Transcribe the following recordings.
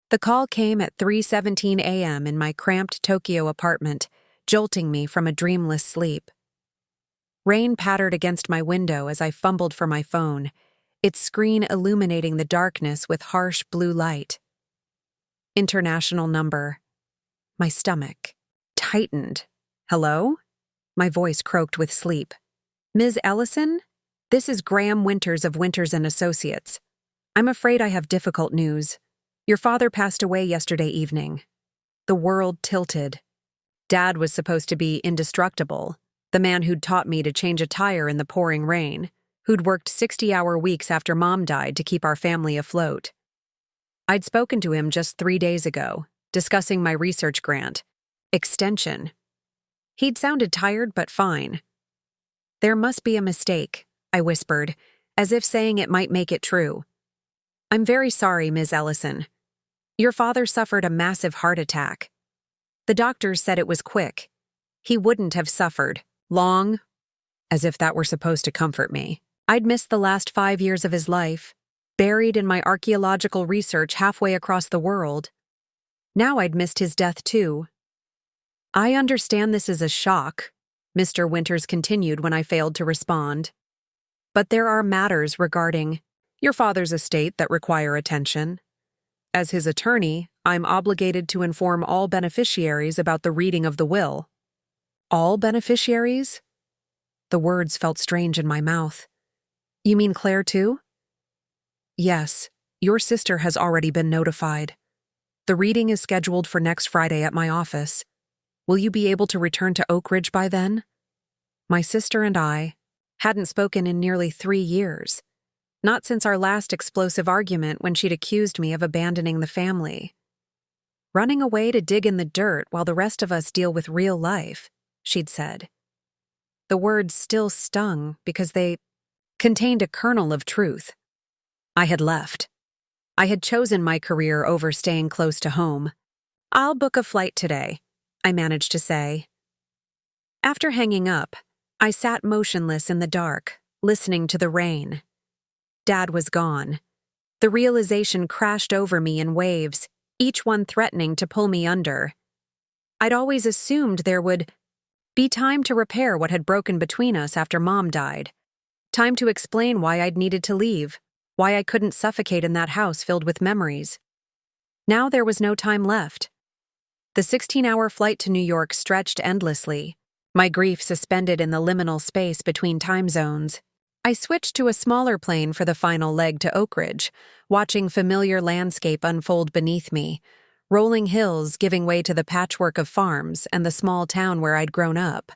The call came at 3:17 a.m. in my cramped Tokyo apartment, jolting me from a dreamless sleep. Rain pattered against my window as I fumbled for my phone, its screen illuminating the darkness with harsh blue light. International number. My stomach tightened. Hello? My voice croaked with sleep. Ms. Ellison? This is Graham Winters of Winters & Associates. I'm afraid I have difficult news. Your father passed away yesterday evening. The world tilted. Dad was supposed to be indestructible, the man who'd taught me to change a tire in the pouring rain, who'd worked 60-hour weeks after Mom died to keep our family afloat. I'd spoken to him just 3 days ago, discussing my research grant. Extension. He'd sounded tired but fine. There must be a mistake, I whispered, as if saying it might make it true. I'm very sorry, Ms. Ellison. Your father suffered a massive heart attack. The doctors said it was quick. He wouldn't have suffered long, as if that were supposed to comfort me. I'd missed the last 5 years of his life, buried in my archaeological research halfway across the world. Now I'd missed his death too. I understand this is a shock, Mr. Winters continued when I failed to respond. But there are matters regarding your father's estate that require attention. As his attorney, I'm obligated to inform all beneficiaries about the reading of the will. All beneficiaries? The words felt strange in my mouth. You mean Claire too? Yes, your sister has already been notified. The reading is scheduled for next Friday at my office. Will you be able to return to Oak Ridge by then? My sister and I hadn't spoken in nearly 3 years. Not since our last explosive argument when she'd accused me of abandoning the family. Running away to dig in the dirt while the rest of us deal with real life, she'd said. The words still stung because they contained a kernel of truth. I had left. I had chosen my career over staying close to home. I'll book a flight today, I managed to say. After hanging up, I sat motionless in the dark, listening to the rain. Dad was gone. The realization crashed over me in waves, each one threatening to pull me under. I'd always assumed there would be time to repair what had broken between us after Mom died. Time to explain why I'd needed to leave, why I couldn't suffocate in that house filled with memories. Now there was no time left. The 16-hour flight to New York stretched endlessly, my grief suspended in the liminal space between time zones. I switched to a smaller plane for the final leg to Oak Ridge, watching familiar landscape unfold beneath me, rolling hills giving way to the patchwork of farms and the small town where I'd grown up.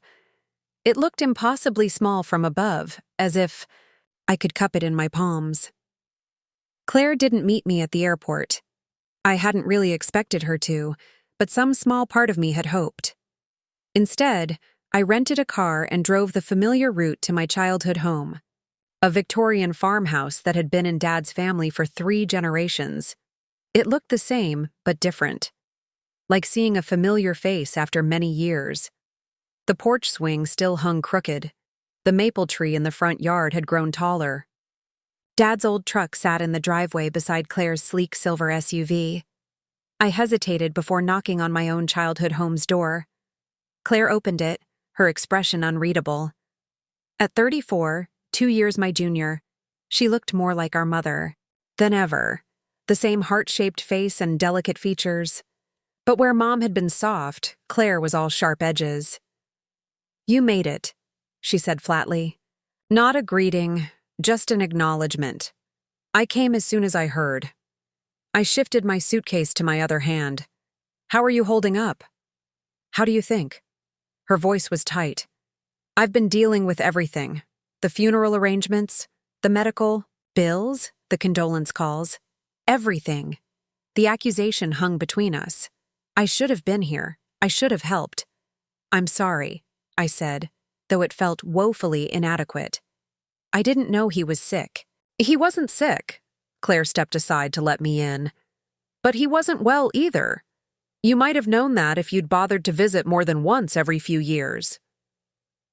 It looked impossibly small from above, as if I could cup it in my palms. Claire didn't meet me at the airport. I hadn't really expected her to, but some small part of me had hoped. Instead, I rented a car and drove the familiar route to my childhood home. A Victorian farmhouse that had been in Dad's family for 3 generations. It looked the same, but different. Like seeing a familiar face after many years. The porch swing still hung crooked. The maple tree in the front yard had grown taller. Dad's old truck sat in the driveway beside Claire's sleek silver SUV. I hesitated before knocking on my own childhood home's door. Claire opened it, her expression unreadable. At 34, 2 years my junior, she looked more like our mother than ever. The same heart-shaped face and delicate features. But where Mom had been soft, Claire was all sharp edges. You made it, she said flatly. Not a greeting, just an acknowledgement. I came as soon as I heard. I shifted my suitcase to my other hand. How are you holding up? How do you think? Her voice was tight. I've been dealing with everything. The funeral arrangements, the medical bills, the condolence calls, everything. The accusation hung between us. I should have been here. I should have helped. I'm sorry, I said, though it felt woefully inadequate. I didn't know he was sick. He wasn't sick. Claire stepped aside to let me in. But he wasn't well either. You might have known that if you'd bothered to visit more than once every few years.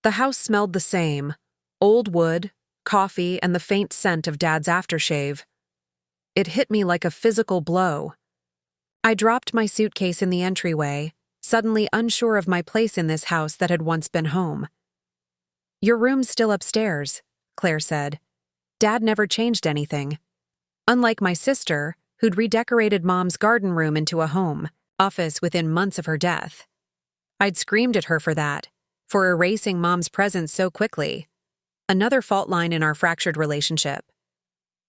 The house smelled the same. Old wood, coffee, and the faint scent of Dad's aftershave. It hit me like a physical blow. I dropped my suitcase in the entryway, suddenly unsure of my place in this house that had once been home. "Your room's still upstairs," Claire said. "Dad never changed anything. Unlike my sister, who'd redecorated Mom's garden room into a home office within months of her death. I'd screamed at her for that, for erasing Mom's presence so quickly. Another fault line in our fractured relationship.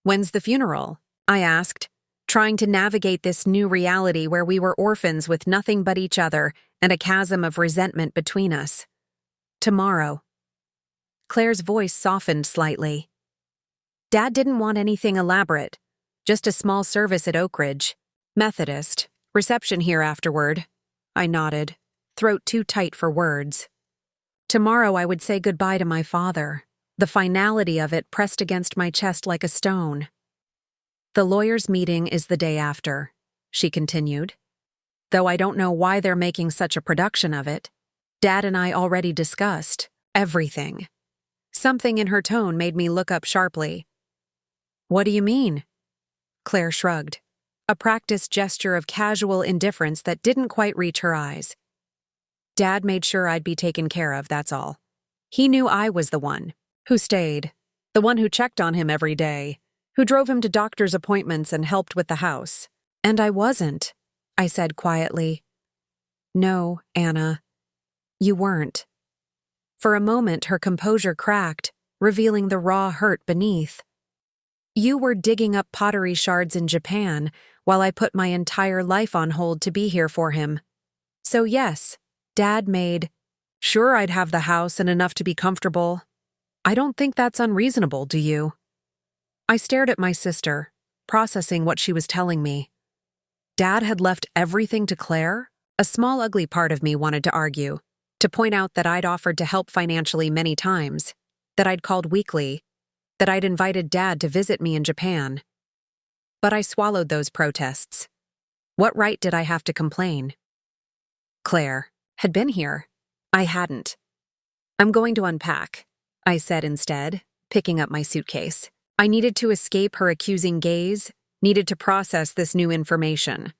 "When's the funeral?" I asked, trying to navigate this new reality where we were orphans with nothing but each other and a chasm of resentment between us. "Tomorrow." Claire's voice softened slightly. "Dad didn't want anything elaborate, just a small service at Oak Ridge. Methodist. Reception here afterward." I nodded, throat too tight for words. Tomorrow I would say goodbye to my father, the finality of it pressed against my chest like a stone. "The lawyers' meeting is the day after," she continued. "Though I don't know why they're making such a production of it. Dad and I already discussed everything." Something in her tone made me look up sharply. "What do you mean?" Claire shrugged, a practiced gesture of casual indifference that didn't quite reach her eyes. "Dad made sure I'd be taken care of, that's all. He knew I was the one who stayed, the one who checked on him every day, who drove him to doctor's appointments and helped with the house. And I wasn't," I said quietly. "No, Anna, you weren't." For a moment, her composure cracked, revealing the raw hurt beneath. "You were digging up pottery shards in Japan while I put my entire life on hold to be here for him. So yes, Dad made sure I'd have the house and enough to be comfortable. I don't think that's unreasonable, do you?" I stared at my sister, processing what she was telling me. Dad had left everything to Claire? A small ugly part of me wanted to argue, to point out that I'd offered to help financially many times, that I'd called weekly, that I'd invited Dad to visit me in Japan. But I swallowed those protests. What right did I have to complain? Claire had been here. I hadn't. "I'm going to unpack," I said instead, picking up my suitcase. I needed to escape her accusing gaze, needed to process this new information.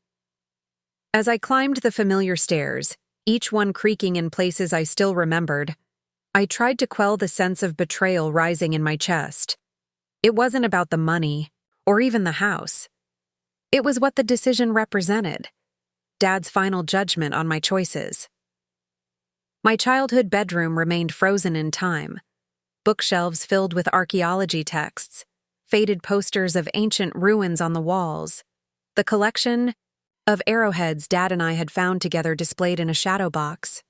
As I climbed the familiar stairs, each one creaking in places I still remembered, I tried to quell the sense of betrayal rising in my chest. It wasn't about the money, or even the house. It was what the decision represented. Dad's final judgment on my choices. My childhood bedroom remained frozen in time. Bookshelves filled with archaeology texts, faded posters of ancient ruins on the walls, the collection of arrowheads Dad and I had found together displayed in a shadow box.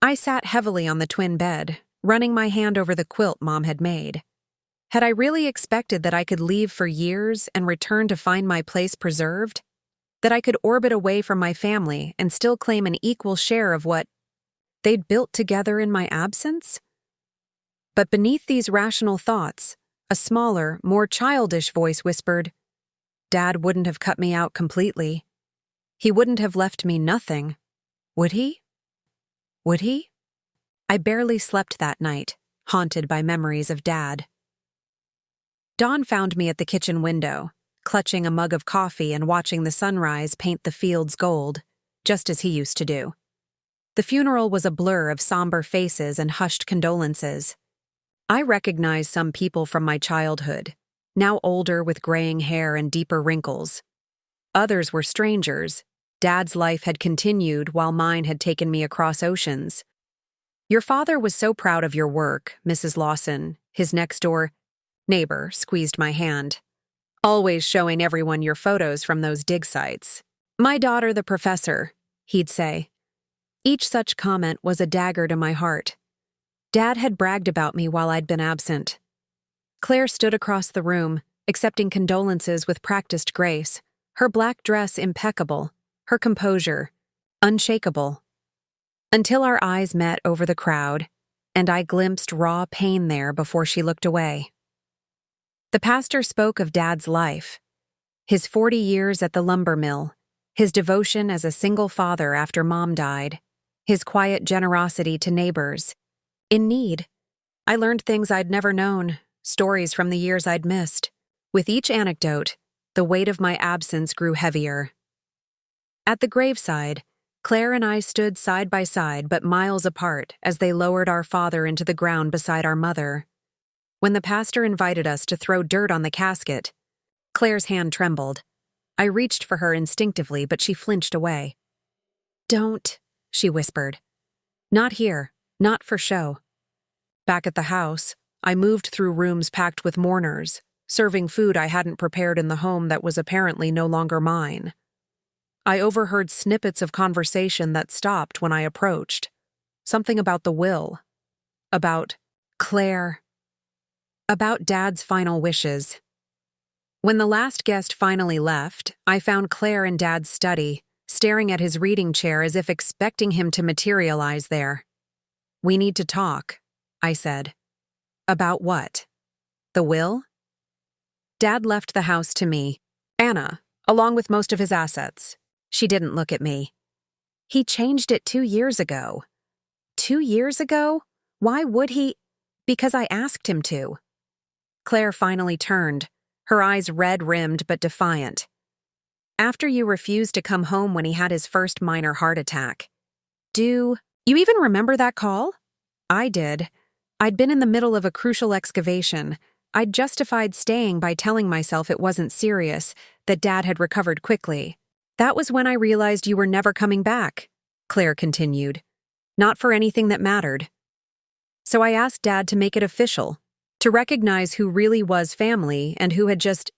I sat heavily on the twin bed, running my hand over the quilt Mom had made. Had I really expected that I could leave for years and return to find my place preserved? That I could orbit away from my family and still claim an equal share of what they'd built together in my absence? But beneath these rational thoughts, a smaller, more childish voice whispered, "Dad wouldn't have cut me out completely. He wouldn't have left me nothing. Would he? Would he?" I barely slept that night, haunted by memories of Dad. Dawn found me at the kitchen window, clutching a mug of coffee and watching the sunrise paint the fields gold, just as he used to do. The funeral was a blur of somber faces and hushed condolences. I recognized some people from my childhood, now older with graying hair and deeper wrinkles. Others were strangers. Dad's life had continued while mine had taken me across oceans. "Your father was so proud of your work," Mrs. Lawson, his next-door neighbor, squeezed my hand. "Always showing everyone your photos from those dig sites. My daughter, the professor," he'd say. Each such comment was a dagger to my heart. Dad had bragged about me while I'd been absent. Claire stood across the room, accepting condolences with practiced grace, her black dress impeccable, her composure unshakable. Until our eyes met over the crowd, and I glimpsed raw pain there before she looked away. The pastor spoke of Dad's life, his 40 years at the lumber mill, his devotion as a single father after Mom died, his quiet generosity to neighbors in need. I learned things I'd never known, stories from the years I'd missed. With each anecdote, the weight of my absence grew heavier. At the graveside, Claire and I stood side by side but miles apart as they lowered our father into the ground beside our mother. When the pastor invited us to throw dirt on the casket, Claire's hand trembled. I reached for her instinctively, but she flinched away. "Don't," she whispered. "Not here, not for show." Back at the house, I moved through rooms packed with mourners, serving food I hadn't prepared in the home that was apparently no longer mine. I overheard snippets of conversation that stopped when I approached. Something about the will. About Claire. About Dad's final wishes. When the last guest finally left, I found Claire in Dad's study, staring at his reading chair as if expecting him to materialize there. "We need to talk," I said. "About what? The will?" Dad left the house to me, Anna, along with most of his assets. She didn't look at me. "He changed it 2 years ago." 2 years ago? Why would he? Because I asked him to. Claire finally turned, her eyes red-rimmed but defiant. "After you refused to come home when he had his first minor heart attack. Do you even remember that call?" I did. I'd been in the middle of a crucial excavation. I'd justified staying by telling myself it wasn't serious, that Dad had recovered quickly. "That was when I realized you were never coming back," Claire continued. "Not for anything that mattered. So I asked Dad to make it official, to recognize who really was family and who had just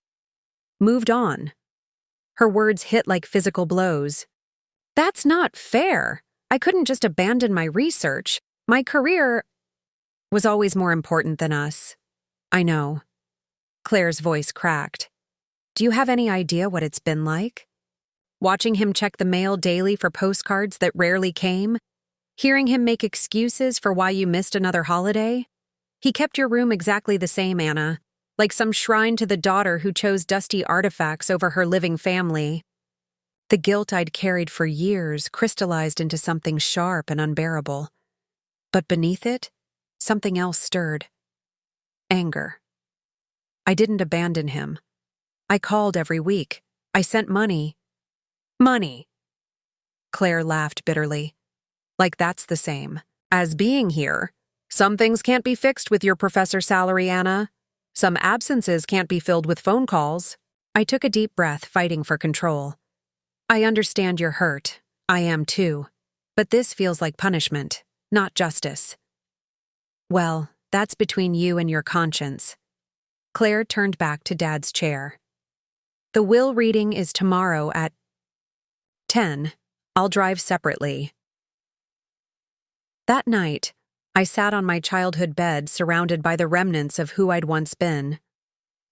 moved on." Her words hit like physical blows. "That's not fair. I couldn't just abandon my research. My career was always more important than us." "I know." Claire's voice cracked. "Do you have any idea what it's been like? Watching him check the mail daily for postcards that rarely came? Hearing him make excuses for why you missed another holiday? He kept your room exactly the same, Anna, like some shrine to the daughter who chose dusty artifacts over her living family." The guilt I'd carried for years crystallized into something sharp and unbearable. But beneath it, something else stirred. Anger. I didn't abandon him. I called every week. I sent money. Money. Claire laughed bitterly. "Like that's the same as being here. Some things can't be fixed with your professor salary, Anna. Some absences can't be filled with phone calls." I took a deep breath, fighting for control. "I understand you're hurt. I am too. But this feels like punishment, not justice." "Well, that's between you and your conscience." Claire turned back to Dad's chair. "The will reading is tomorrow at 10. I'll drive separately." That night, I sat on my childhood bed surrounded by the remnants of who I'd once been.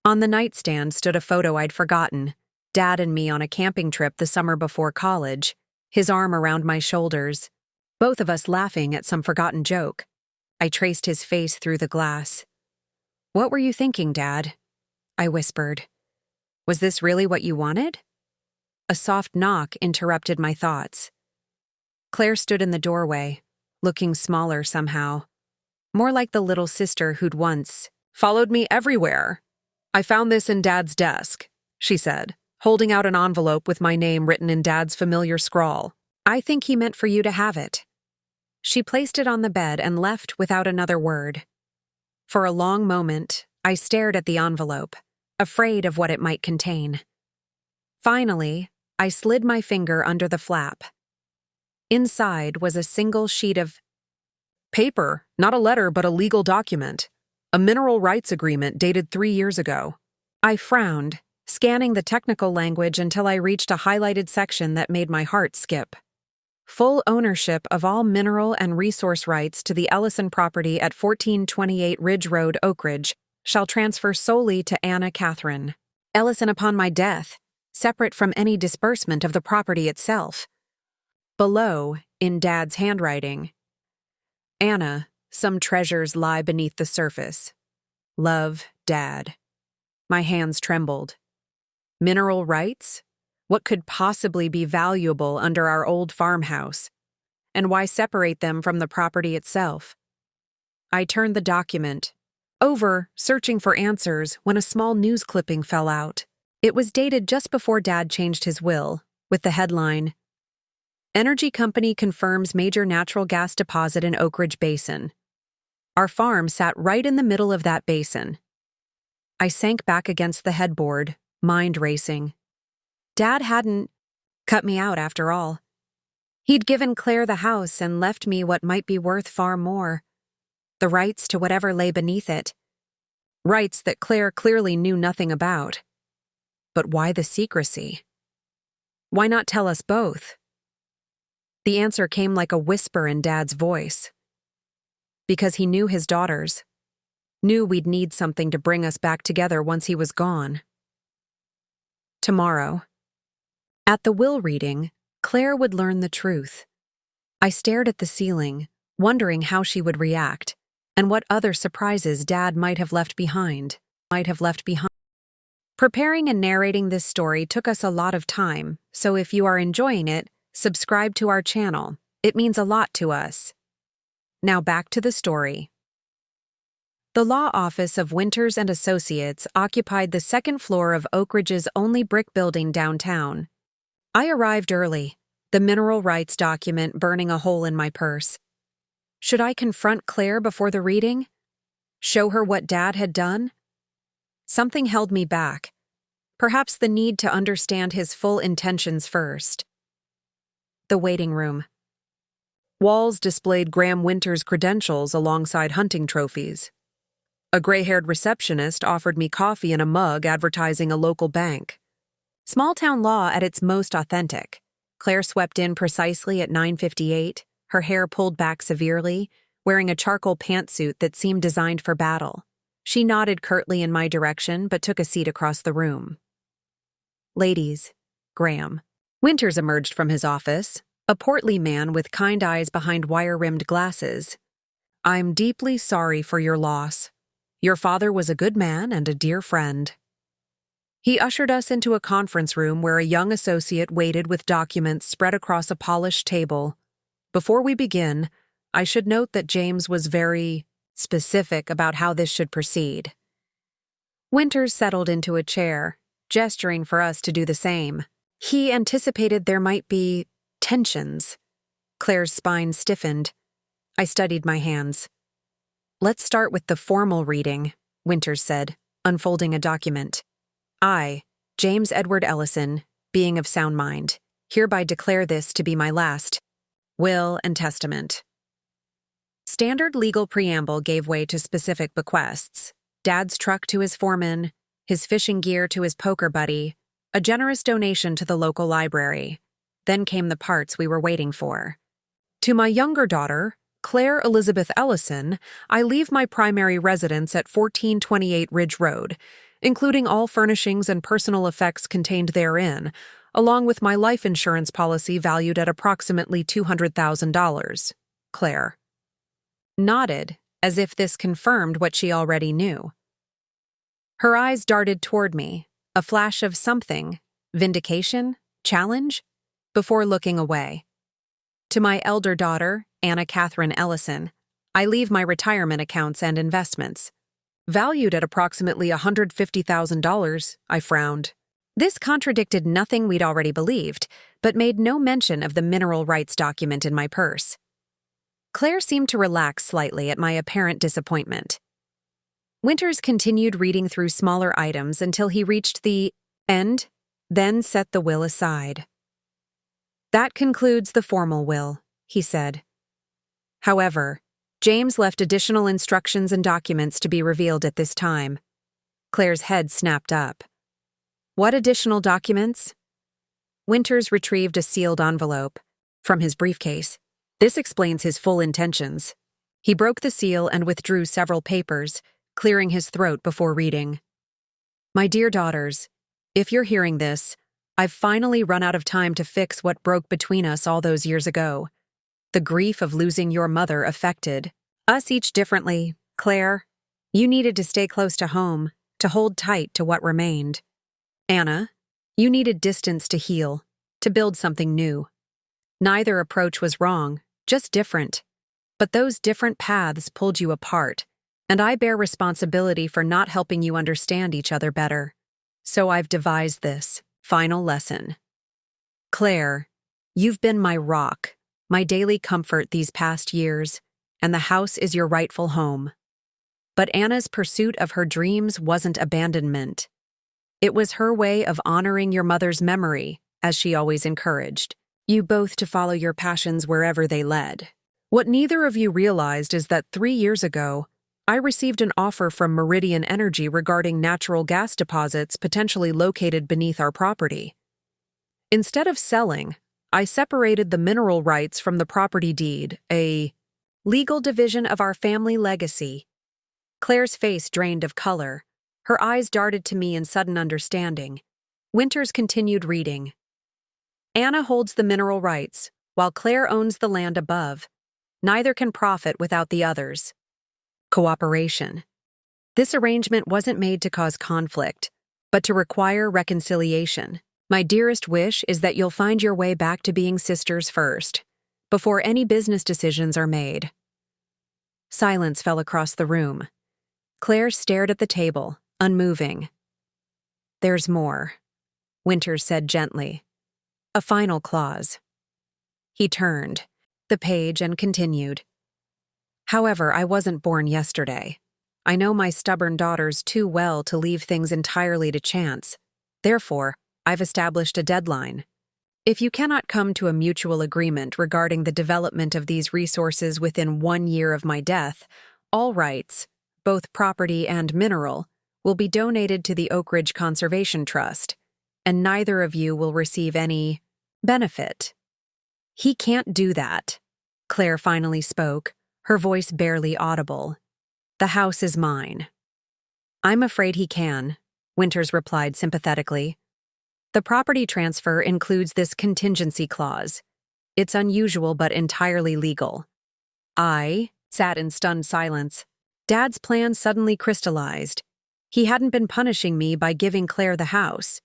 On the nightstand stood a photo I'd forgotten, Dad and me on a camping trip the summer before college, his arm around my shoulders, both of us laughing at some forgotten joke. I traced his face through the glass. "What were you thinking, Dad?" I whispered. "Was this really what you wanted?" A soft knock interrupted my thoughts. Claire stood in the doorway, looking smaller somehow. More like the little sister who'd once followed me everywhere. "I found this in Dad's desk," she said, holding out an envelope with my name written in Dad's familiar scrawl. "I think he meant for you to have it." She placed it on the bed and left without another word. For a long moment, I stared at the envelope, afraid of what it might contain. Finally, I slid my finger under the flap. Inside was a single sheet of paper, not a letter but a legal document, a mineral rights agreement dated 3 years ago. I frowned, scanning the technical language until I reached a highlighted section that made my heart skip. Full ownership of all mineral and resource rights to the Ellison property at 1428 Ridge Road, Oak Ridge, shall transfer solely to Anna Catherine Ellison upon my death, separate from any disbursement of the property itself. Below, in Dad's handwriting, "Anna, some treasures lie beneath the surface. Love, Dad." My hands trembled. Mineral rights? What could possibly be valuable under our old farmhouse? And why separate them from the property itself? I turned the document over, searching for answers, when a small news clipping fell out. It was dated just before Dad changed his will, with the headline, Energy company confirms major natural gas deposit in Oak Ridge Basin. Our farm sat right in the middle of that basin. I sank back against the headboard, mind racing. Dad hadn't cut me out after all. He'd given Claire the house and left me what might be worth far more. The rights to whatever lay beneath it. Rights that Claire clearly knew nothing about. But why the secrecy? Why not tell us both? The answer came like a whisper in Dad's voice. Because he knew his daughters. Knew we'd need something to bring us back together once he was gone. Tomorrow. At the will reading, Claire would learn the truth. I stared at the ceiling, wondering how she would react, and what other surprises Dad might have left behind. Preparing and narrating this story took us a lot of time, so if you are enjoying it, subscribe to our channel. It means a lot to us. Now back to the story. The law office of Winters and Associates occupied the second floor of Oak Ridge's only brick building downtown. I arrived early, the mineral rights document burning a hole in my purse. Should I confront Claire before the reading? Show her what Dad had done? Something held me back. Perhaps the need to understand his full intentions first. The waiting room. Walls displayed Graham Winters' credentials alongside hunting trophies. A gray-haired receptionist offered me coffee in a mug advertising a local bank. Small-town law at its most authentic. Claire swept in precisely at 9:58, her hair pulled back severely, wearing a charcoal pantsuit that seemed designed for battle. She nodded curtly in my direction but took a seat across the room. Ladies, Graham. Winters emerged from his office, a portly man with kind eyes behind wire-rimmed glasses. I'm deeply sorry for your loss. Your father was a good man and a dear friend. He ushered us into a conference room where a young associate waited with documents spread across a polished table. Before we begin, I should note that James was very specific about how this should proceed. Winters settled into a chair, gesturing for us to do the same. He anticipated there might be tensions. Claire's spine stiffened. I studied my hands. Let's start with the formal reading, Winters said, unfolding a document. I, James Edward Ellison, being of sound mind, hereby declare this to be my last will and testament. Standard legal preamble gave way to specific bequests. Dad's truck to his foreman, his fishing gear to his poker buddy, a generous donation to the local library. Then came the parts we were waiting for. To my younger daughter, Claire Elizabeth Ellison, I leave my primary residence at 1428 Ridge Road, including all furnishings and personal effects contained therein, along with my life insurance policy valued at approximately $200,000. Claire nodded, as if this confirmed what she already knew. Her eyes darted toward me, a flash of something, vindication, challenge, before looking away. To my elder daughter, Anna Catherine Ellison, I leave my retirement accounts and investments. Valued at approximately $150,000, I frowned. This contradicted nothing we'd already believed, but made no mention of the mineral rights document in my purse. Claire seemed to relax slightly at my apparent disappointment. Winters continued reading through smaller items until he reached the end, then set the will aside. That concludes the formal will, he said. However, James left additional instructions and documents to be revealed at this time. Claire's head snapped up. What additional documents? Winters retrieved a sealed envelope from his briefcase. This explains his full intentions. He broke the seal and withdrew several papers, clearing his throat before reading. My dear daughters, if you're hearing this, I've finally run out of time to fix what broke between us all those years ago. The grief of losing your mother affected us each differently. Claire, you needed to stay close to home, to hold tight to what remained. Anna, you needed distance to heal, to build something new. Neither approach was wrong, just different. But those different paths pulled you apart, and I bear responsibility for not helping you understand each other better. So I've devised this final lesson. Claire, You've been my rock, my daily comfort these past years, and the house is your rightful home. But Anna's pursuit of her dreams wasn't abandonment. It was her way of honoring your mother's memory, as she always encouraged you both to follow your passions wherever they led. What neither of you realized is that 3 years ago, I received an offer from Meridian Energy regarding natural gas deposits potentially located beneath our property. Instead of selling, I separated the mineral rights from the property deed, a legal division of our family legacy. Claire's face drained of color. Her eyes darted to me in sudden understanding. Winters continued reading. Anna holds the mineral rights, while Claire owns the land above. Neither can profit without the others. Cooperation. This arrangement wasn't made to cause conflict, but to require reconciliation. My dearest wish is that you'll find your way back to being sisters first, before any business decisions are made. Silence fell across the room. Claire stared at the table, unmoving. There's more, Winters said gently. A final clause. He turned the page and continued. However, I wasn't born yesterday. I know my stubborn daughters too well to leave things entirely to chance. Therefore, I've established a deadline. If you cannot come to a mutual agreement regarding the development of these resources within 1 year of my death, all rights, both property and mineral, will be donated to the Oak Ridge Conservation Trust, and neither of you will receive any benefit. He can't do that, Claire finally spoke, her voice barely audible. The house is mine. I'm afraid he can, Winters replied sympathetically. The property transfer includes this contingency clause. It's unusual but entirely legal. I sat in stunned silence. Dad's plan suddenly crystallized. He hadn't been punishing me by giving Claire the house.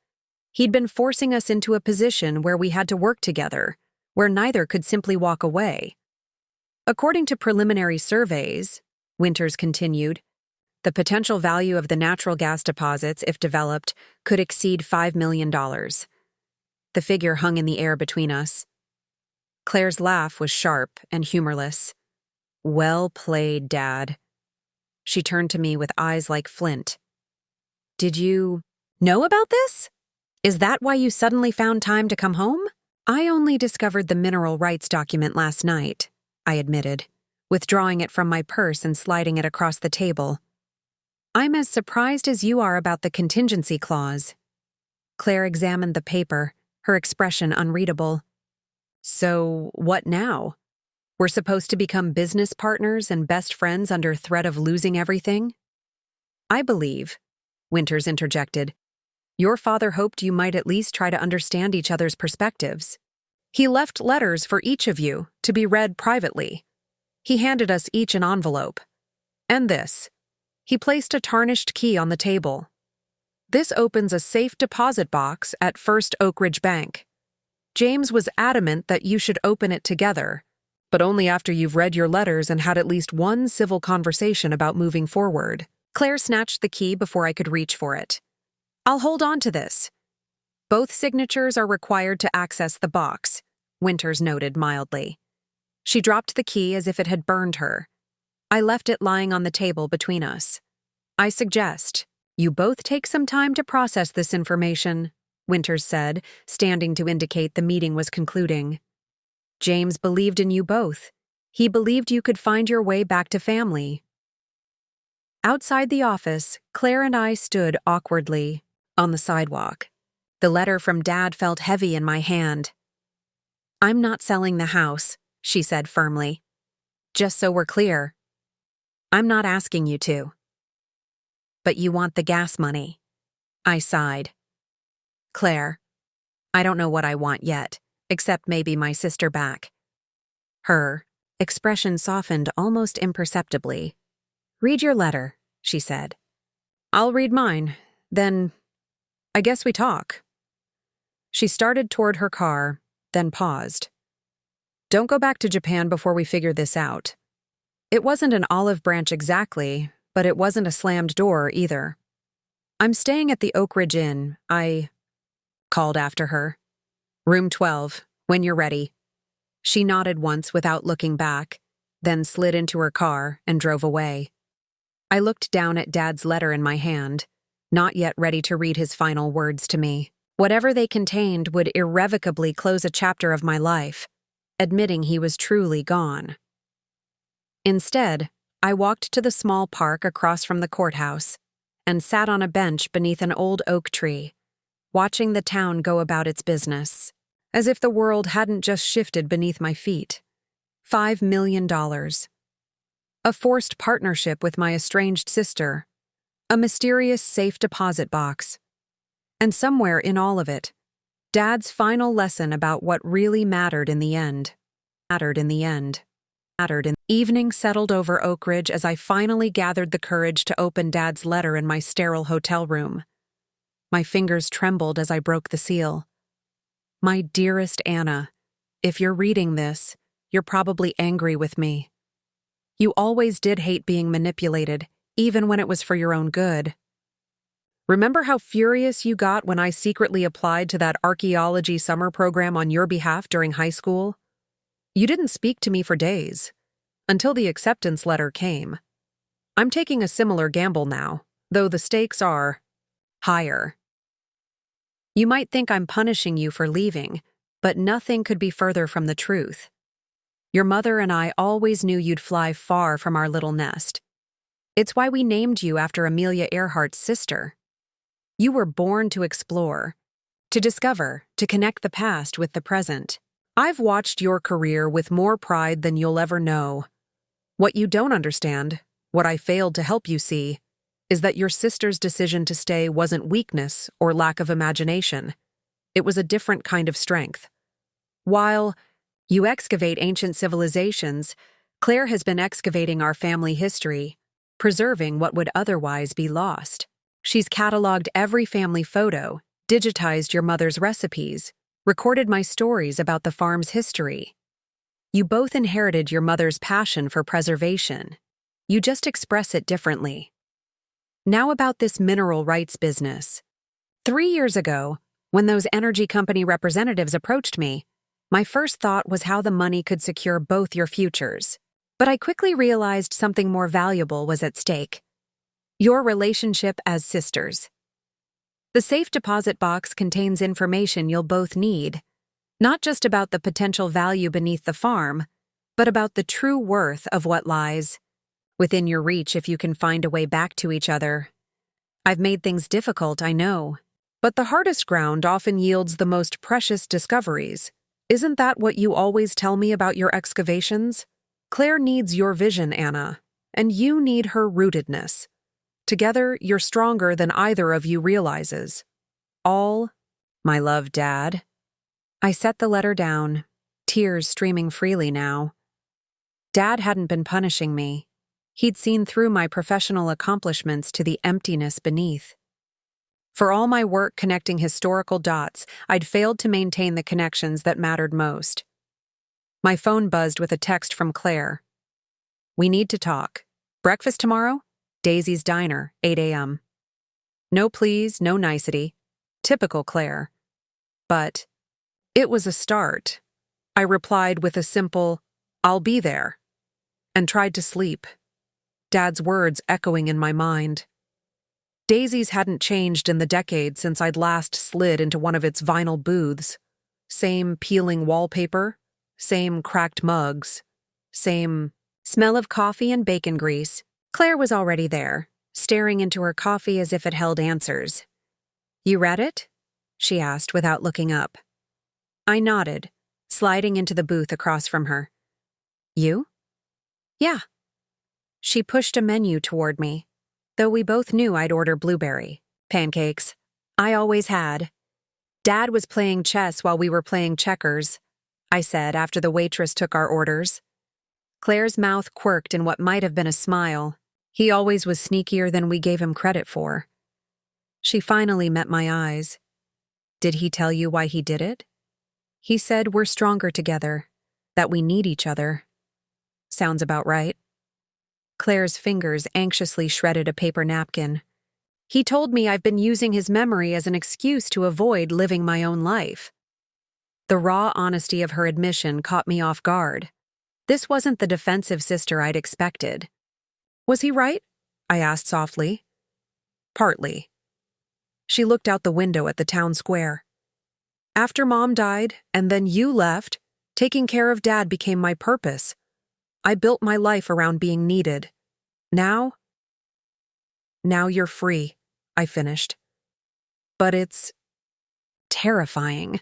He'd been forcing us into a position where we had to work together, where neither could simply walk away. According to preliminary surveys, Winters continued, the potential value of the natural gas deposits, if developed, could exceed $5 million. The figure hung in the air between us. Claire's laugh was sharp and humorless. Well played, Dad. She turned to me with eyes like flint. Did you know about this? Is that why you suddenly found time to come home? I only discovered the mineral rights document last night, I admitted, withdrawing it from my purse and sliding it across the table. I'm as surprised as you are about the contingency clause. Claire examined the paper, her expression unreadable. So, what now? We're supposed to become business partners and best friends under threat of losing everything? I believe, Winters interjected, your father hoped you might at least try to understand each other's perspectives. He left letters for each of you to be read privately. He handed us each an envelope. And this. He placed a tarnished key on the table. This opens a safe deposit box at First Oak Ridge Bank. James was adamant that you should open it together, but only after you've read your letters and had at least one civil conversation about moving forward. Claire snatched the key before I could reach for it. I'll hold on to this. Both signatures are required to access the box, Winters noted mildly. She dropped the key as if it had burned her. I left it lying on the table between us. I suggest you both take some time to process this information, Winters said, standing to indicate the meeting was concluding. James believed in you both. He believed you could find your way back to family. Outside the office, Claire and I stood awkwardly on the sidewalk. The letter from Dad felt heavy in my hand. I'm not selling the house, she said firmly. Just so we're clear. I'm not asking you to. But you want the gas money. I sighed. Claire, I don't know what I want yet, except maybe my sister back. Her expression softened almost imperceptibly. Read your letter, she said. I'll read mine, then I guess we talk. She started toward her car, then paused. Don't go back to Japan before we figure this out. It wasn't an olive branch exactly, but it wasn't a slammed door either. I'm staying at the Oak Ridge Inn, I called after her. Room 12, When you're ready." She nodded once without looking back, then slid into her car and drove away. I looked down at Dad's letter in my hand, not yet ready to read his final words to me. Whatever they contained would irrevocably close a chapter of my life, admitting he was truly gone. Instead, I walked to the small park across from the courthouse and sat on a bench beneath an old oak tree, watching the town go about its business, as if the world hadn't just shifted beneath my feet. $5 million. A forced partnership with my estranged sister. A mysterious safe deposit box. And somewhere in all of it, Dad's final lesson about what really mattered in the end. Evening settled over Oak Ridge as I finally gathered the courage to open Dad's letter in my sterile hotel room. My fingers trembled as I broke the seal. "My dearest Anna, if you're reading this, you're probably angry with me. You always did hate being manipulated, even when it was for your own good. Remember how furious you got when I secretly applied to that archaeology summer program on your behalf during high school? You didn't speak to me for days, until the acceptance letter came. I'm taking a similar gamble now, though the stakes are higher. You might think I'm punishing you for leaving, but nothing could be further from the truth. Your mother and I always knew you'd fly far from our little nest. It's why we named you after Amelia Earhart's sister. You were born to explore, to discover, to connect the past with the present. I've watched your career with more pride than you'll ever know. What you don't understand, what I failed to help you see, is that your sister's decision to stay wasn't weakness or lack of imagination. It was a different kind of strength. While you excavate ancient civilizations, Claire has been excavating our family history, preserving what would otherwise be lost. She's cataloged every family photo, digitized your mother's recipes, recorded my stories about the farm's history. You both inherited your mother's passion for preservation. You just express it differently. Now about this mineral rights business. 3 years ago, when those energy company representatives approached me, my first thought was how the money could secure both your futures. But I quickly realized something more valuable was at stake. Your relationship as sisters. The safe deposit box contains information you'll both need, not just about the potential value beneath the farm, but about the true worth of what lies within your reach if you can find a way back to each other. I've made things difficult, I know, but the hardest ground often yields the most precious discoveries. Isn't that what you always tell me about your excavations? Claire needs your vision, Anna, and you need her rootedness. Together, you're stronger than either of you realizes. All, my love, Dad. I set the letter down, tears streaming freely now. Dad hadn't been punishing me. He'd seen through my professional accomplishments to the emptiness beneath. For all my work connecting historical dots, I'd failed to maintain the connections that mattered most. My phone buzzed with a text from Claire. "We need to talk. Breakfast tomorrow? Daisy's Diner, 8 a.m. No please, no nicety. Typical Claire. But it was a start. I replied with a simple, "I'll be there," and tried to sleep. Dad's words echoing in my mind. Daisy's hadn't changed in the decade since I'd last slid into one of its vinyl booths. Same peeling wallpaper, same cracked mugs, same smell of coffee and bacon grease. Claire was already there, staring into her coffee as if it held answers. "You read it?" she asked without looking up. I nodded, sliding into the booth across from her. "You?" "Yeah." She pushed a menu toward me, though we both knew I'd order blueberry pancakes. I always had. Dad was playing chess while we were playing checkers, I said after the waitress took our orders. Claire's mouth quirked in what might have been a smile. He always was sneakier than we gave him credit for. She finally met my eyes. "Did he tell you why he did it?" "He said we're stronger together, that we need each other." Sounds about right. Claire's fingers anxiously shredded a paper napkin. "He told me I've been using his memory as an excuse to avoid living my own life." The raw honesty of her admission caught me off guard. This wasn't the defensive sister I'd expected. "Was he right?" I asked softly. "Partly." She looked out the window at the town square. "After Mom died, and then you left, taking care of Dad became my purpose. I built my life around being needed. Now you're free," I finished. "But it's terrifying."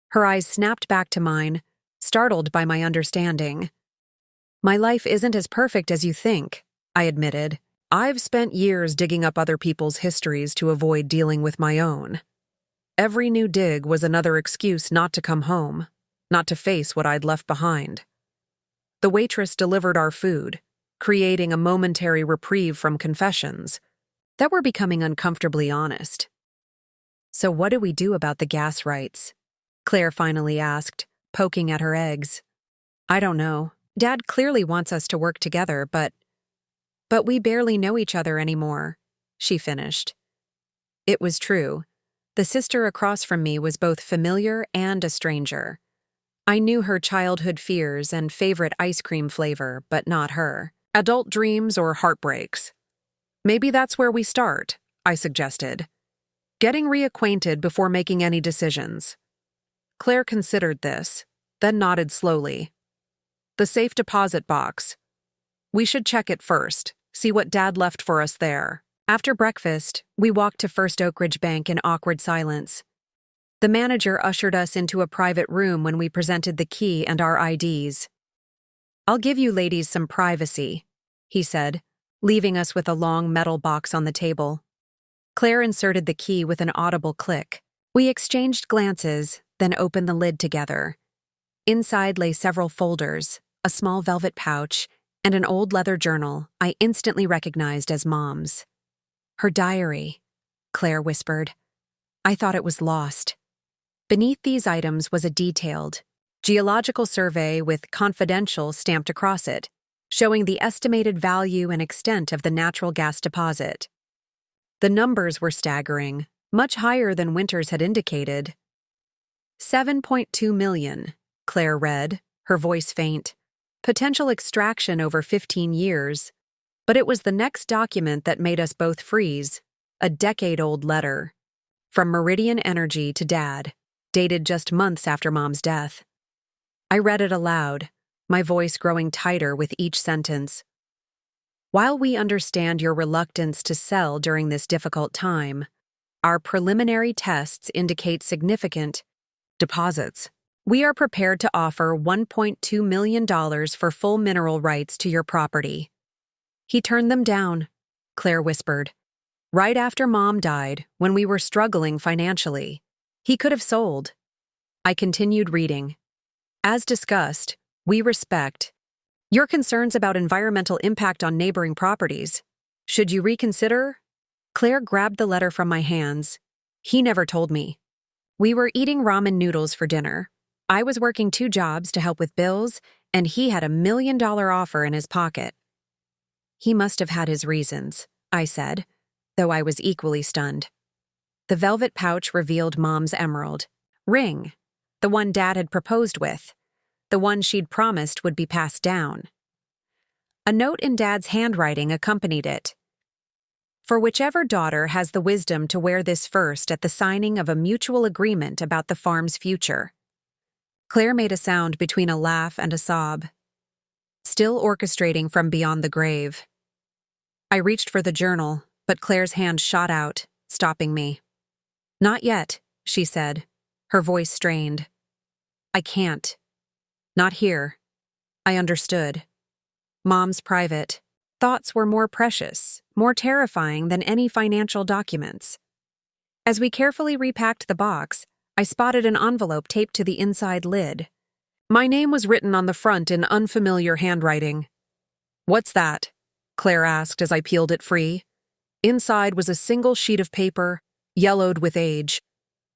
Her eyes snapped back to mine, startled by my understanding. "My life isn't as perfect as you think," I admitted. "I've spent years digging up other people's histories to avoid dealing with my own. Every new dig was another excuse not to come home, not to face what I'd left behind." The waitress delivered our food, creating a momentary reprieve from confessions that were becoming uncomfortably honest. "So what do we do about the gas rights?" Claire finally asked, poking at her eggs. "I don't know. Dad clearly wants us to work together, but we barely know each other anymore," she finished. It was true. The sister across from me was both familiar and a stranger. I knew her childhood fears and favorite ice cream flavor, but not her. Adult dreams or heartbreaks. "Maybe that's where we start," I suggested. "Getting reacquainted before making any decisions." Claire considered this, then nodded slowly. "The safe deposit box. We should check it first, see what Dad left for us there." After breakfast, we walked to First Oak Ridge Bank in awkward silence. The manager ushered us into a private room when we presented the key and our IDs. "I'll give you ladies some privacy," he said, leaving us with a long metal box on the table. Claire inserted the key with an audible click. We exchanged glances, then opened the lid together. Inside lay several folders, a small velvet pouch, and an old leather journal I instantly recognized as Mom's. "Her diary," Claire whispered. I thought it was lost. Beneath these items was a detailed geological survey with "confidential" stamped across it, showing the estimated value and extent of the natural gas deposit. The numbers were staggering, much higher than Winters had indicated. 7.2 million, Claire read, her voice faint. Potential extraction over 15 years. But it was the next document that made us both freeze, a decade-old letter. From Meridian Energy to Dad, dated just months after Mom's death. I read it aloud, my voice growing tighter with each sentence. "While we understand your reluctance to sell during this difficult time, our preliminary tests indicate significant deposits. We are prepared to offer $1.2 million for full mineral rights to your property." "He turned them down," Claire whispered. "Right after Mom died, when we were struggling financially. He could have sold." I continued reading. "As discussed, we respect your concerns about environmental impact on neighboring properties. Should you reconsider?" Claire grabbed the letter from my hands. "He never told me. We were eating ramen noodles for dinner. I was working 2 jobs to help with bills, and he had $1 million offer in his pocket." "He must have had his reasons," I said, though I was equally stunned. The velvet pouch revealed Mom's emerald ring, the one Dad had proposed with, the one she'd promised would be passed down. A note in Dad's handwriting accompanied it. "For whichever daughter has the wisdom to wear this first at the signing of a mutual agreement about the farm's future." Claire made a sound between a laugh and a sob, still orchestrating from beyond the grave. I reached for the journal, but Claire's hand shot out, stopping me. "Not yet," she said, her voice strained. "I can't. Not here." I understood. Mom's private thoughts were more precious, more terrifying than any financial documents. As we carefully repacked the box, I spotted an envelope taped to the inside lid. My name was written on the front in unfamiliar handwriting. "What's that?" Claire asked as I peeled it free. Inside was a single sheet of paper, yellowed with age.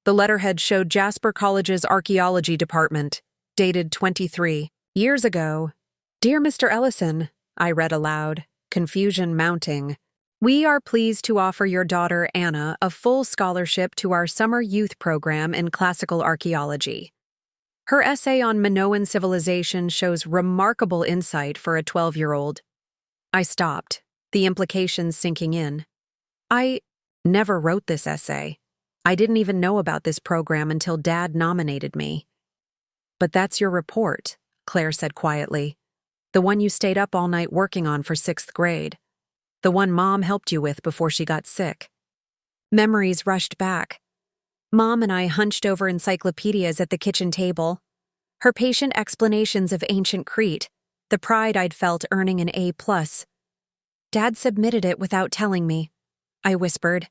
The letterhead showed Jasper College's archaeology department, dated 23 years ago. "Dear Mr. Ellison," I read aloud, confusion mounting. "We are pleased to offer your daughter Anna a full scholarship to our summer youth program in classical archaeology. Her essay on Minoan civilization shows remarkable insight for a 12-year-old. I stopped, the implications sinking in. I never wrote this essay. I didn't even know about this program until Dad nominated me. But that's your report, Claire said quietly. The one you stayed up all night working on for 6th grade. The one Mom helped you with before she got sick. Memories rushed back. Mom and I hunched over encyclopedias at the kitchen table. Her patient explanations of ancient Crete, the pride I'd felt earning an A+. Dad submitted it without telling me. I whispered.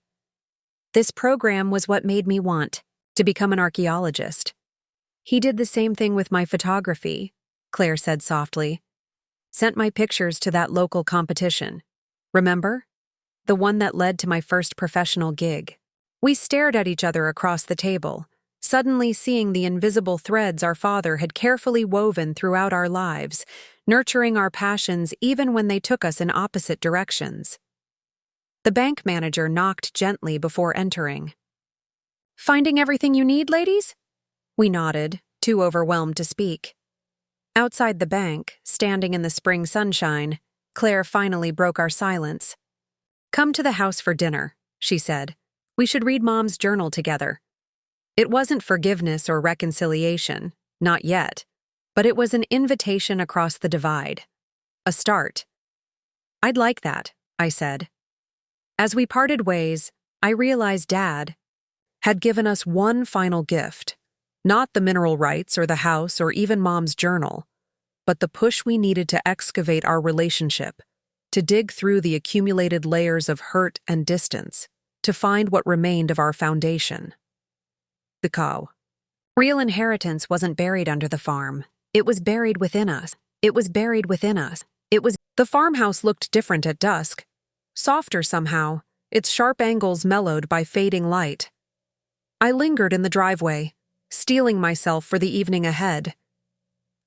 This program was what made me want to become an archaeologist. He did the same thing with my photography, Claire said softly. Sent my pictures to that local competition. Remember? The one that led to my first professional gig. We stared at each other across the table, suddenly seeing the invisible threads our father had carefully woven throughout our lives, nurturing our passions even when they took us in opposite directions. The bank manager knocked gently before entering. Finding everything you need, ladies? We nodded, too overwhelmed to speak. Outside the bank, standing in the spring sunshine, Claire finally broke our silence. Come to the house for dinner, she said. We should read Mom's journal together. It wasn't forgiveness or reconciliation, not yet, but it was an invitation across the divide. A start. I'd like that, I said. As we parted ways, I realized Dad had given us one final gift, not the mineral rights or the house or even Mom's journal, but the push we needed to excavate our relationship, to dig through the accumulated layers of hurt and distance, to find what remained of our foundation. The cow. Real inheritance wasn't buried under the farm. It was buried within us. It was buried within us. The farmhouse looked different at dusk. Softer somehow, its sharp angles mellowed by fading light. I lingered in the driveway, steeling myself for the evening ahead.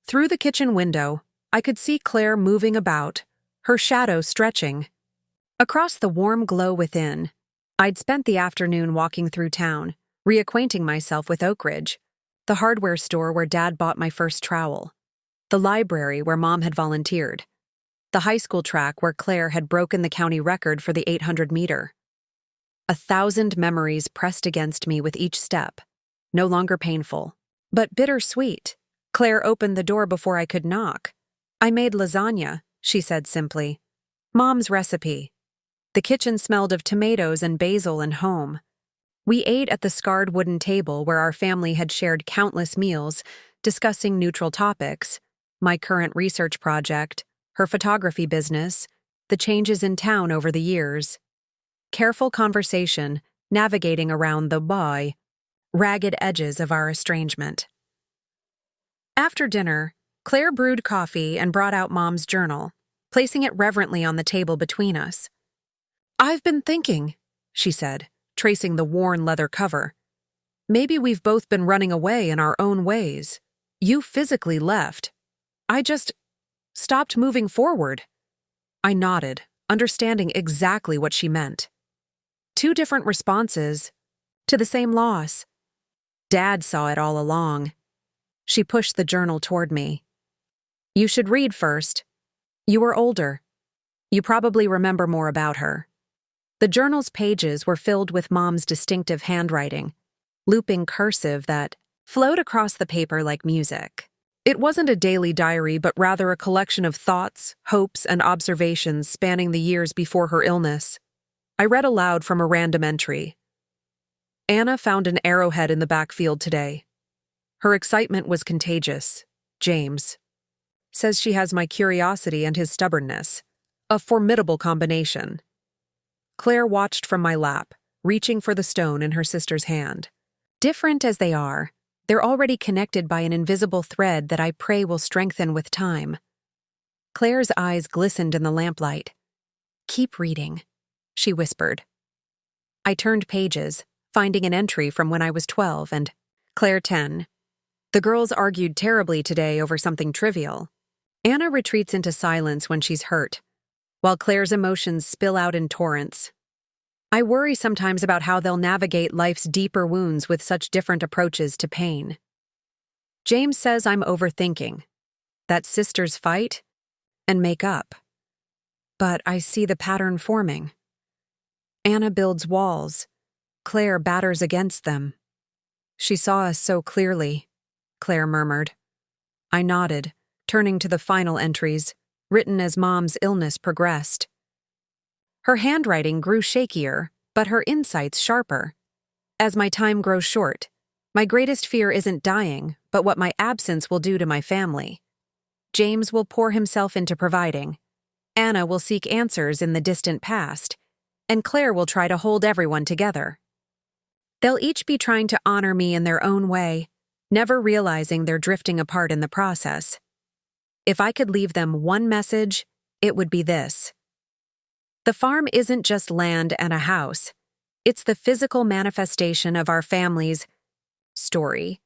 Through the kitchen window, I could see Claire moving about, her shadow stretching. Across the warm glow within, I'd spent the afternoon walking through town, reacquainting myself with Oak Ridge, the hardware store where Dad bought my first trowel, the library where Mom had volunteered, the high school track where Claire had broken the county record for the 800-meter. 1,000 memories pressed against me with each step, no longer painful, but bittersweet. Claire opened the door before I could knock. I made lasagna, she said simply. Mom's recipe. The kitchen smelled of tomatoes and basil and home. We ate at the scarred wooden table where our family had shared countless meals, discussing neutral topics, my current research project, her photography business, the changes in town over the years. Careful conversation, navigating around the ragged edges of our estrangement. After dinner, Claire brewed coffee and brought out Mom's journal, placing it reverently on the table between us. I've been thinking, she said, tracing the worn leather cover. Maybe we've both been running away in our own ways. You physically left. I just stopped moving forward. I nodded, understanding exactly what she meant. Two different responses to the same loss. Dad saw it all along. She pushed the journal toward me. You should read first. You were older. You probably remember more about her. The journal's pages were filled with Mom's distinctive handwriting, looping cursive that flowed across the paper like music. It wasn't a daily diary, but rather a collection of thoughts, hopes, and observations spanning the years before her illness. I read aloud from a random entry. Anna found an arrowhead in the backfield today. Her excitement was contagious. James says she has my curiosity and his stubbornness. A formidable combination. Claire watched from my lap, reaching for the stone in her sister's hand. Different as they are, they're already connected by an invisible thread that I pray will strengthen with time. Claire's eyes glistened in the lamplight. Keep reading, she whispered. I turned pages, finding an entry from when I was 12 and Claire 10. The girls argued terribly today over something trivial. Anna retreats into silence when she's hurt, while Claire's emotions spill out in torrents. I worry sometimes about how they'll navigate life's deeper wounds with such different approaches to pain. James says I'm overthinking, that sisters fight and make up. But I see the pattern forming. Anna builds walls. Claire batters against them. She saw us so clearly, Claire murmured. I nodded, turning to the final entries, written as Mom's illness progressed. Her handwriting grew shakier, but her insights sharper. As my time grows short, my greatest fear isn't dying, but what my absence will do to my family. James will pour himself into providing. Anna will seek answers in the distant past, and Claire will try to hold everyone together. They'll each be trying to honor me in their own way, never realizing they're drifting apart in the process. If I could leave them one message, it would be this. The farm isn't just land and a house. It's the physical manifestation of our family's story,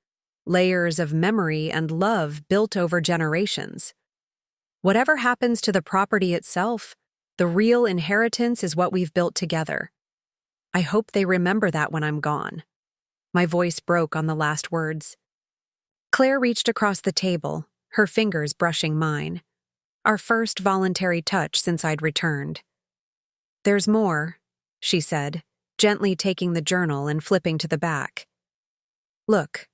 layers of memory and love built over generations. Whatever happens to the property itself, the real inheritance is what we've built together. I hope they remember that when I'm gone. My voice broke on the last words. Claire reached across the table, her fingers brushing mine. Our first voluntary touch since I'd returned. There's more, she said, gently taking the journal and flipping to the back. Look.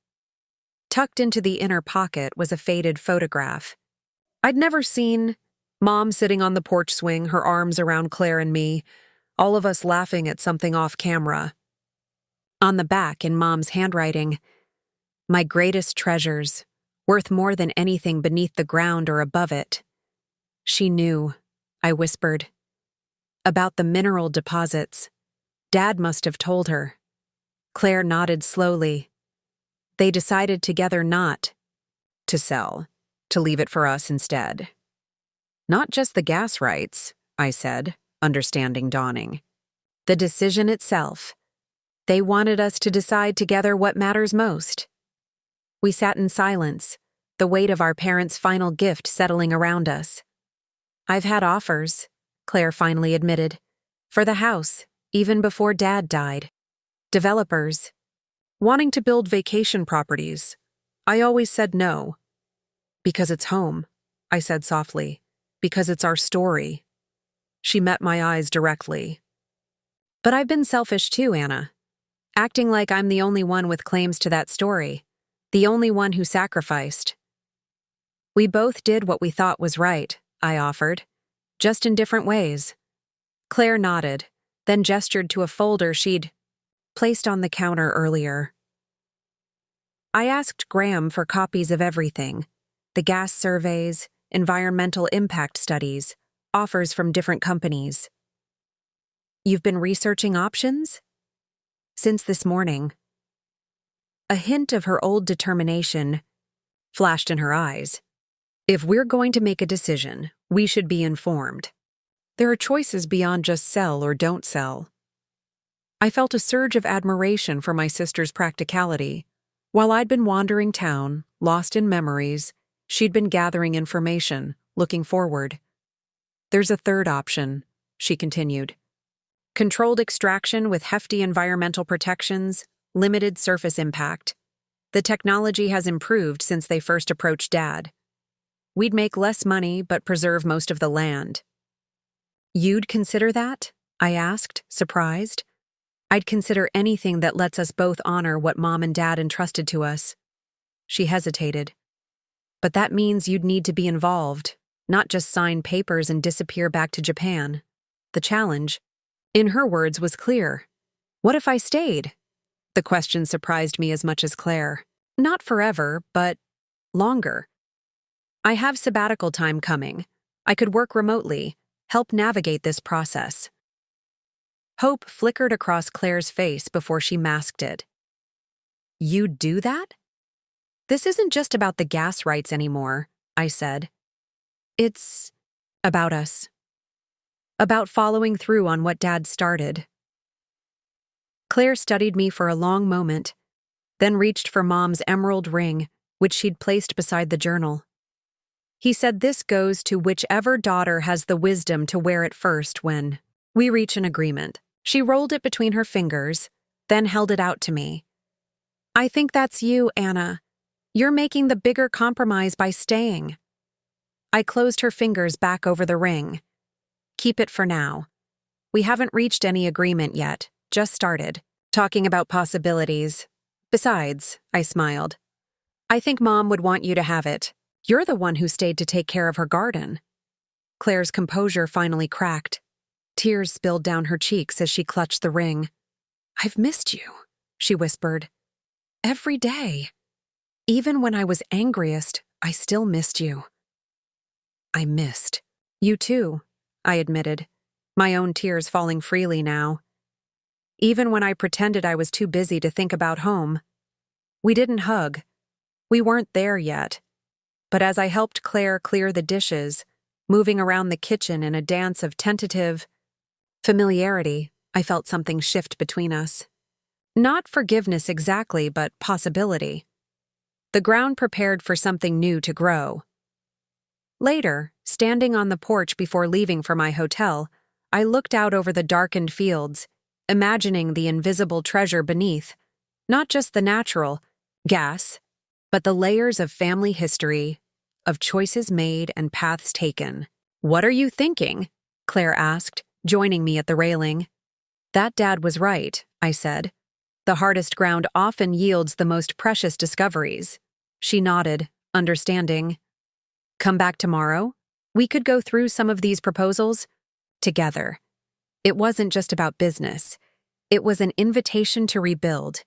Tucked into the inner pocket was a faded photograph. I'd never seen Mom sitting on the porch swing, her arms around Claire and me, all of us laughing at something off camera. On the back, in Mom's handwriting, my greatest treasures, worth more than anything beneath the ground or above it. She knew, I whispered. About the mineral deposits. Dad must have told her. Claire nodded slowly. They decided together not to sell, to leave it for us instead. Not just the gas rights, I said, understanding dawning. The decision itself. They wanted us to decide together what matters most. We sat in silence, the weight of our parents' final gift settling around us. I've had offers, Claire finally admitted, for the house, even before Dad died. Developers, wanting to build vacation properties. I always said no. Because it's home, I said softly. Because it's our story. She met my eyes directly. But I've been selfish too, Anna. Acting like I'm the only one with claims to that story. The only one who sacrificed. We both did what we thought was right, I offered. Just in different ways. Claire nodded, then gestured to a folder she'd placed on the counter earlier. I asked Graham for copies of everything. The gas surveys, environmental impact studies, offers from different companies. You've been researching options? Since this morning. A hint of her old determination flashed in her eyes. If we're going to make a decision, we should be informed. There are choices beyond just sell or don't sell. I felt a surge of admiration for my sister's practicality. While I'd been wandering town, lost in memories, she'd been gathering information, looking forward. There's a third option, she continued. Controlled extraction with hefty environmental protections, limited surface impact. The technology has improved since they first approached Dad. We'd make less money but preserve most of the land. You'd consider that? I asked, surprised. I'd consider anything that lets us both honor what Mom and Dad entrusted to us. She hesitated. But that means you'd need to be involved, not just sign papers and disappear back to Japan. The challenge, in her words, was clear. What if I stayed? The question surprised me as much as Claire. Not forever, but longer. I have sabbatical time coming. I could work remotely, help navigate this process. Hope flickered across Claire's face before she masked it. You'd do that? This isn't just about the gas rights anymore, I said. It's about us. About following through on what Dad started. Claire studied me for a long moment, then reached for Mom's emerald ring, which she'd placed beside the journal. He said this goes to whichever daughter has the wisdom to wear it first when we reach an agreement. She rolled it between her fingers, then held it out to me. I think that's you, Anna. You're making the bigger compromise by staying. I closed her fingers back over the ring. Keep it for now. We haven't reached any agreement yet, just started, talking about possibilities. Besides, I smiled, I think Mom would want you to have it. You're the one who stayed to take care of her garden. Claire's composure finally cracked. Tears spilled down her cheeks as she clutched the ring. I've missed you, she whispered. Every day. Even when I was angriest, I still missed you. I missed. You too, I admitted, my own tears falling freely now. Even when I pretended I was too busy to think about home. We didn't hug. We weren't there yet. But as I helped Claire clear the dishes, moving around the kitchen in a dance of tentative familiarity, I felt something shift between us. Not forgiveness exactly, but possibility. The ground prepared for something new to grow. Later, standing on the porch before leaving for my hotel, I looked out over the darkened fields, imagining the invisible treasure beneath, not just the natural, gas, but the layers of family history, of choices made and paths taken. What are you thinking? Claire asked, joining me at the railing. That Dad was right, I said. The hardest ground often yields the most precious discoveries. She nodded, understanding. Come back tomorrow? We could go through some of these proposals together. It wasn't just about business. It was an invitation to rebuild.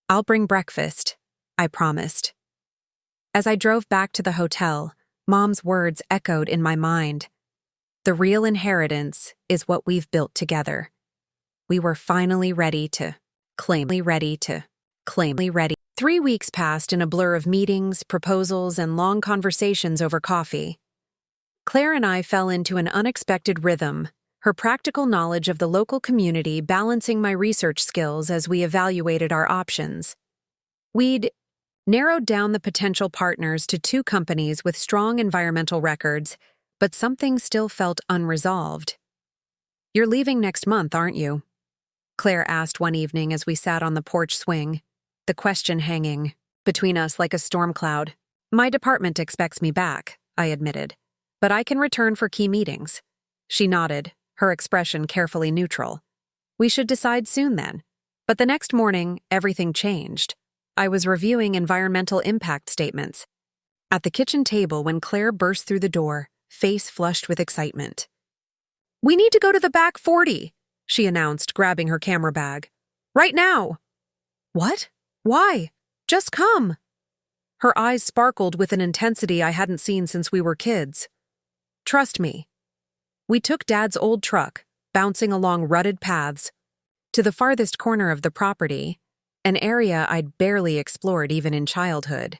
I'll bring breakfast, I promised. As I drove back to the hotel, Mom's words echoed in my mind. The real inheritance is what we've built together. We were finally ready to claim. 3 weeks passed in a blur of meetings, proposals, and long conversations over coffee. Claire and I fell into an unexpected rhythm, her practical knowledge of the local community balancing my research skills as we evaluated our options. We'd narrowed down the potential partners to 2 companies with strong environmental records, but something still felt unresolved. You're leaving next month, aren't you? Claire asked one evening as we sat on the porch swing, the question hanging between us like a storm cloud. My department expects me back, I admitted, but I can return for key meetings. She nodded, her expression carefully neutral. We should decide soon then. But the next morning, everything changed. I was reviewing environmental impact statements. At the kitchen table when Claire burst through the door, face flushed with excitement. We need to go to the back 40, she announced, grabbing her camera bag. Right now. What? Why? Just come. Her eyes sparkled with an intensity I hadn't seen since we were kids. Trust me. We took Dad's old truck, bouncing along rutted paths, to the farthest corner of the property, an area I'd barely explored even in childhood.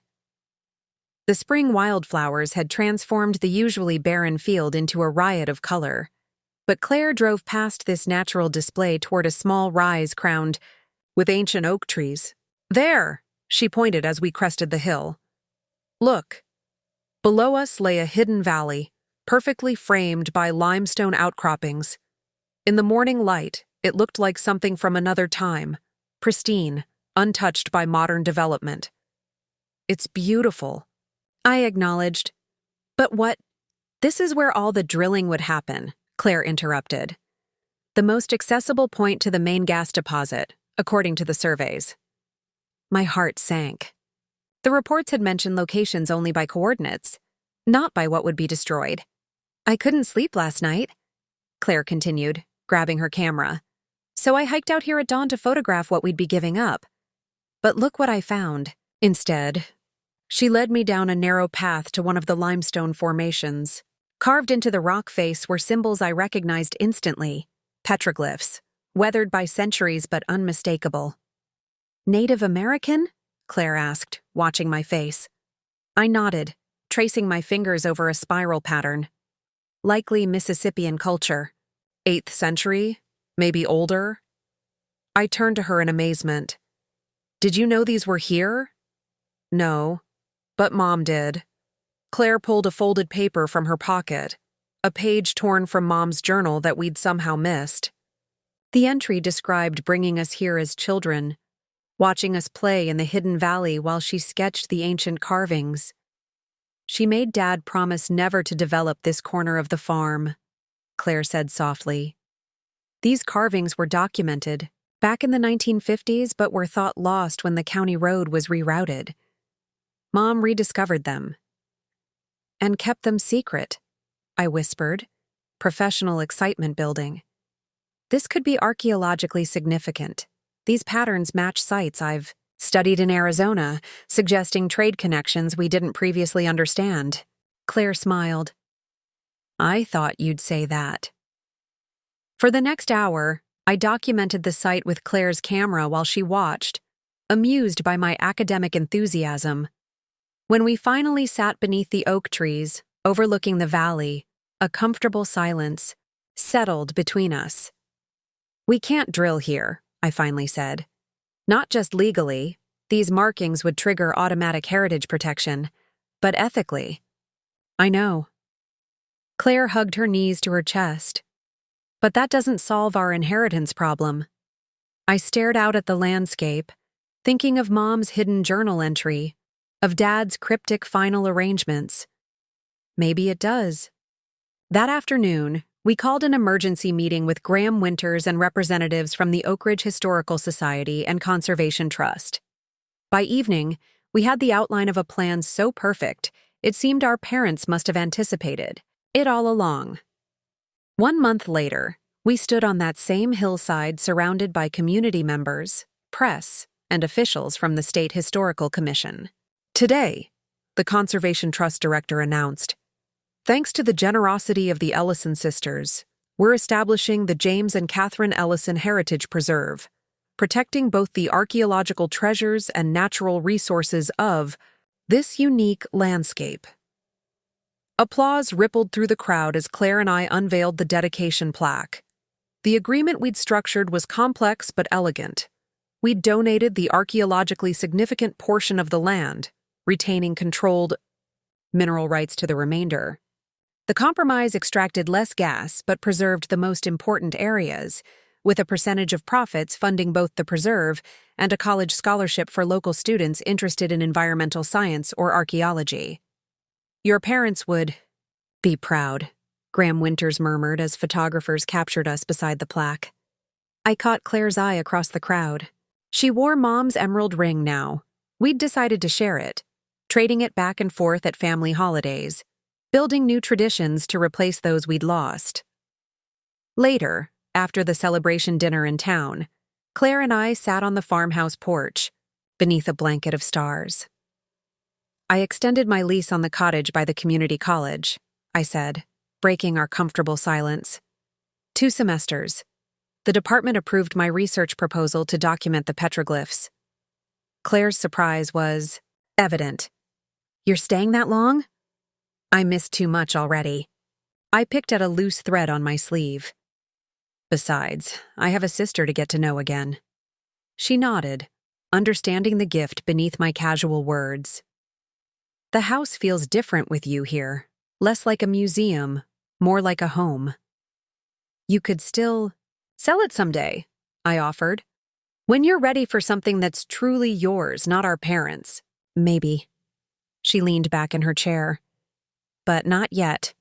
The spring wildflowers had transformed the usually barren field into a riot of color, but Claire drove past this natural display toward a small rise crowned with ancient oak trees. There, she pointed as we crested the hill. Look. Below us lay a hidden valley, perfectly framed by limestone outcroppings. In the morning light, it looked like something from another time, pristine, untouched by modern development. It's beautiful, I acknowledged. But what? This is where all the drilling would happen, Claire interrupted. The most accessible point to the main gas deposit, according to the surveys. My heart sank. The reports had mentioned locations only by coordinates, not by what would be destroyed. I couldn't sleep last night, Claire continued, grabbing her camera. So I hiked out here at dawn to photograph what we'd be giving up. But look what I found. Instead, she led me down a narrow path to one of the limestone formations. Carved into the rock face were symbols I recognized instantly, petroglyphs, weathered by centuries but unmistakable. Native American? Claire asked, watching my face. I nodded, tracing my fingers over a spiral pattern. Likely Mississippian culture. 8th century? Maybe older? I turned to her in amazement. Did you know these were here? No, but Mom did. Claire pulled a folded paper from her pocket, a page torn from Mom's journal that we'd somehow missed. The entry described bringing us here as children, watching us play in the hidden valley while she sketched the ancient carvings. She made Dad promise never to develop this corner of the farm, Claire said softly. These carvings were documented back in the 1950s but were thought lost when the county road was rerouted. Mom rediscovered them. And kept them secret, I whispered, professional excitement building. This could be archaeologically significant. These patterns match sites I've studied in Arizona, suggesting trade connections we didn't previously understand. Claire smiled. I thought you'd say that. For the next hour, I documented the site with Claire's camera while she watched, amused by my academic enthusiasm. When we finally sat beneath the oak trees, overlooking the valley, a comfortable silence settled between us. We can't drill here, I finally said. Not just legally, these markings would trigger automatic heritage protection, but ethically. I know. Claire hugged her knees to her chest. But that doesn't solve our inheritance problem. I stared out at the landscape, thinking of Mom's hidden journal entry, of Dad's cryptic final arrangements. Maybe it does. That afternoon, we called an emergency meeting with Graham Winters and representatives from the Oak Ridge Historical Society and Conservation Trust. By evening, we had the outline of a plan so perfect, it seemed our parents must have anticipated it all along. 1 month later, we stood on that same hillside surrounded by community members, press, and officials from the State Historical Commission. Today, the Conservation Trust director announced, thanks to the generosity of the Ellison sisters, we're establishing the James and Catherine Ellison Heritage Preserve, protecting both the archaeological treasures and natural resources of this unique landscape. Applause rippled through the crowd as Claire and I unveiled the dedication plaque. The agreement we'd structured was complex but elegant. We'd donated the archaeologically significant portion of the land, retaining controlled mineral rights to the remainder. The compromise extracted less gas but preserved the most important areas, with a percentage of profits funding both the preserve and a college scholarship for local students interested in environmental science or archaeology. Your parents would be proud, Graham Winters murmured as photographers captured us beside the plaque. I caught Claire's eye across the crowd. She wore Mom's emerald ring now. We'd decided to share it, trading it back and forth at family holidays, building new traditions to replace those we'd lost. Later, after the celebration dinner in town, Claire and I sat on the farmhouse porch, beneath a blanket of stars. I extended my lease on the cottage by the community college, I said, breaking our comfortable silence. 2 semesters. The department approved my research proposal to document the petroglyphs. Claire's surprise was evident. You're staying that long? I missed too much already. I picked at a loose thread on my sleeve. Besides, I have a sister to get to know again. She nodded, understanding the gift beneath my casual words. The house feels different with you here, less like a museum, more like a home. You could still sell it someday, I offered. When you're ready for something that's truly yours, not our parents'. Maybe. She leaned back in her chair. But not yet.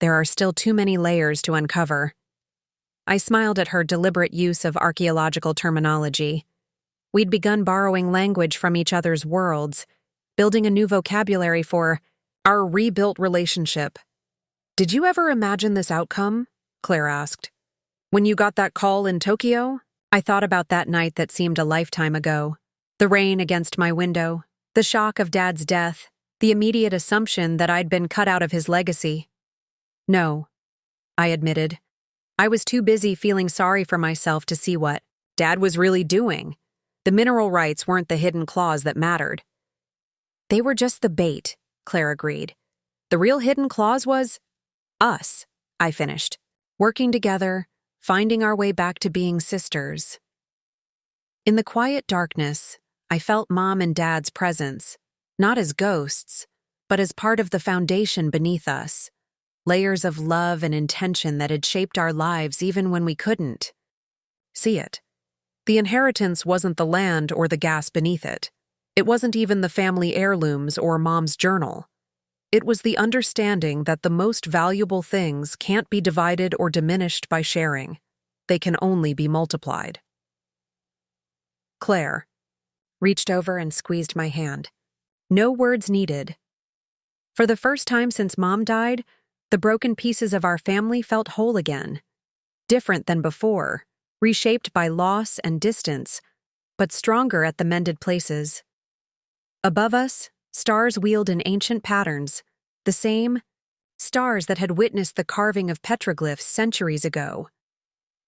There are still too many layers to uncover. I smiled at her deliberate use of archaeological terminology. We'd begun borrowing language from each other's worlds, building a new vocabulary for our rebuilt relationship. Did you ever imagine this outcome? Claire asked. When you got that call in Tokyo? I thought about that night that seemed a lifetime ago. The rain against my window, the shock of Dad's death, the immediate assumption that I'd been cut out of his legacy. No, I admitted. I was too busy feeling sorry for myself to see what Dad was really doing. The mineral rights weren't the hidden clause that mattered. They were just the bait, Claire agreed. The real hidden clause was us, I finished, working together, finding our way back to being sisters. In the quiet darkness, I felt Mom and Dad's presence, not as ghosts, but as part of the foundation beneath us, layers of love and intention that had shaped our lives even when we couldn't see it. The inheritance wasn't the land or the gas beneath it. It wasn't even the family heirlooms or Mom's journal. It was the understanding that the most valuable things can't be divided or diminished by sharing. They can only be multiplied. Claire reached over and squeezed my hand. No words needed. For the first time since Mom died, the broken pieces of our family felt whole again. Different than before, reshaped by loss and distance, but stronger at the mended places. Above us, stars wheeled in ancient patterns, the same stars that had witnessed the carving of petroglyphs centuries ago.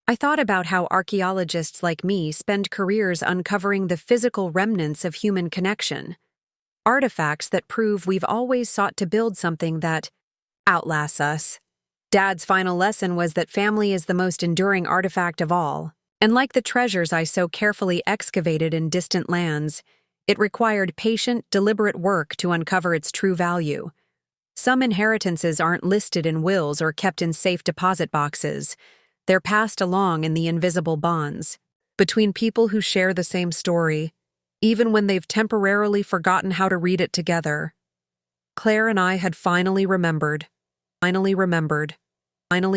I thought about how archaeologists like me spend careers uncovering the physical remnants of human connection, artifacts that prove we've always sought to build something that outlasts us. Dad's final lesson was that family is the most enduring artifact of all, and like the treasures I so carefully excavated in distant lands, it required patient, deliberate work to uncover its true value. Some inheritances aren't listed in wills or kept in safe deposit boxes. They're passed along in the invisible bonds between people who share the same story, even when they've temporarily forgotten how to read it together. Claire and I had finally remembered.